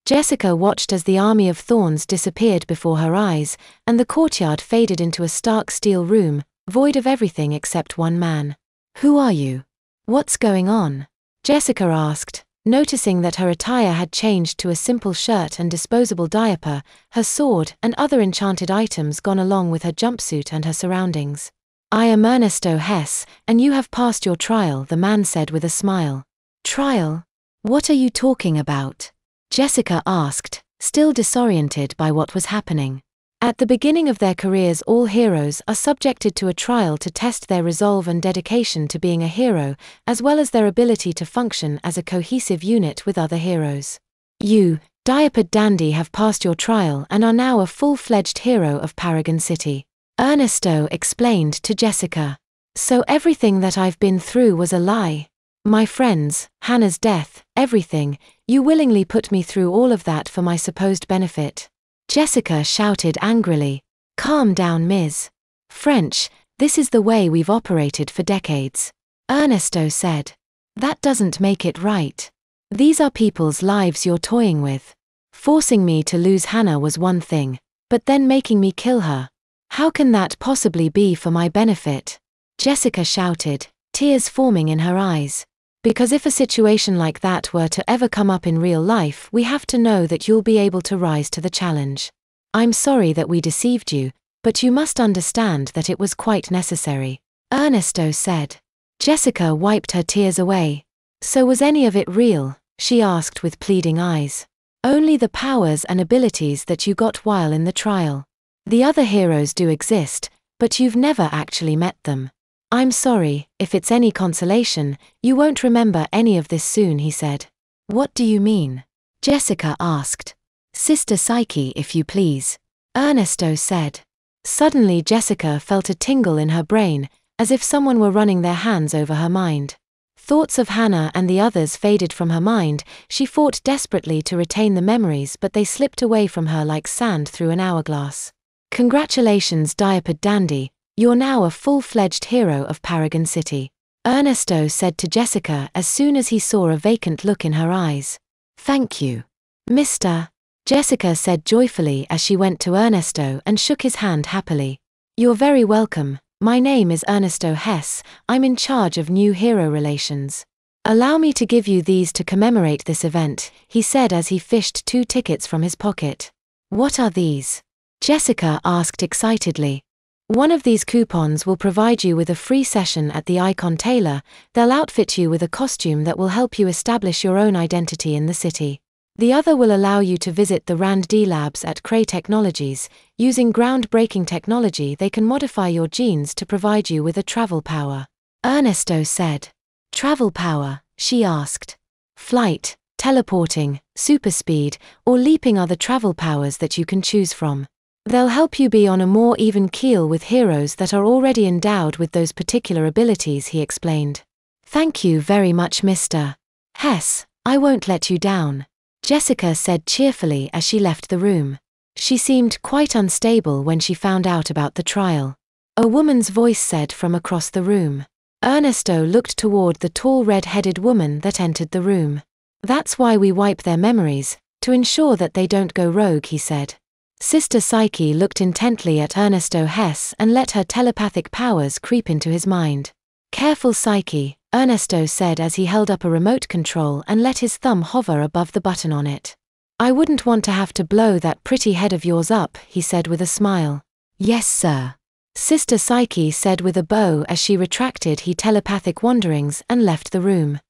Jessica watched as the army of thorns disappeared before her eyes, and the courtyard faded into a stark steel room, void of everything except one man. "Who are you? What's going on?" Jessica asked, noticing that her attire had changed to a simple shirt and disposable diaper, her sword and other enchanted items gone along with her jumpsuit and her surroundings. "I am Ernesto Hess, and you have passed your trial," the man said with a smile. "Trial? What are you talking about?" Jessica asked, still disoriented by what was happening. At the beginning of their careers, all heroes are subjected to a trial to test their resolve and dedication to being a hero, as well as their ability to function as a cohesive unit with other heroes. "You, Diapered dandy, have passed your trial and are now a full-fledged hero of Paragon City," Ernesto explained to Jessica. "So everything that I've been through was a lie? My friends, Hannah's death, everything, you willingly put me through all of that for my supposed benefit?" Jessica shouted angrily. "Calm down, Ms. French, this is the way we've operated for decades," Ernesto said. "That doesn't make it right. These are people's lives you're toying with. Forcing me to lose Hannah was one thing, but then making me kill her. How can that possibly be for my benefit?" Jessica shouted, tears forming in her eyes. "Because if a situation like that were to ever come up in real life, we have to know that you'll be able to rise to the challenge. I'm sorry that we deceived you, but you must understand that it was quite necessary," Ernesto said. Jessica wiped her tears away. "So was any of it real?" she asked with pleading eyes. "Only the powers and abilities that you got while in the trial. The other heroes do exist, but you've never actually met them. I'm sorry, if it's any consolation, you won't remember any of this soon," he said. "What do you mean?" Jessica asked. "Sister Psyche, if you please," Ernesto said. Suddenly Jessica felt a tingle in her brain, as if someone were running their hands over her mind. Thoughts of Hannah and the others faded from her mind. She fought desperately to retain the memories, but they slipped away from her like sand through an hourglass. "Congratulations, Diapered dandy. You're now a full-fledged hero of Paragon City," Ernesto said to Jessica as soon as he saw a vacant look in her eyes. "Thank you, Mr. Jessica said joyfully as she went to Ernesto and shook his hand happily. "You're very welcome. My name is Ernesto Hess. I'm in charge of new hero relations. Allow me to give you these to commemorate this event," he said as he fished 2 tickets from his pocket. "What are these?" Jessica asked excitedly. "One of these coupons will provide you with a free session at the Icon Tailor. They'll outfit you with a costume that will help you establish your own identity in the city. The other will allow you to visit the R&D labs at Cray Technologies. Using groundbreaking technology, they can modify your genes to provide you with a travel power," Ernesto said. "Travel power?" she asked. "Flight, teleporting, super speed, or leaping are the travel powers that you can choose from. They'll help you be on a more even keel with heroes that are already endowed with those particular abilities," he explained. "Thank you very much, Mr. Hess. I won't let you down," Jessica said cheerfully as she left the room. She seemed quite unstable when she found out about the trial. A woman's voice said from across the room. Ernesto looked toward the tall red-headed woman that entered the room. "That's why we wipe their memories, to ensure that they don't go rogue," he said. Sister Psyche looked intently at Ernesto Hess and let her telepathic powers creep into his mind. "Careful, Psyche," Ernesto said as he held up a remote control and let his thumb hover above the button on it. "I wouldn't want to have to blow that pretty head of yours up," he said with a smile. "Yes, sir," Sister Psyche said with a bow as she retracted her telepathic wanderings and left the room.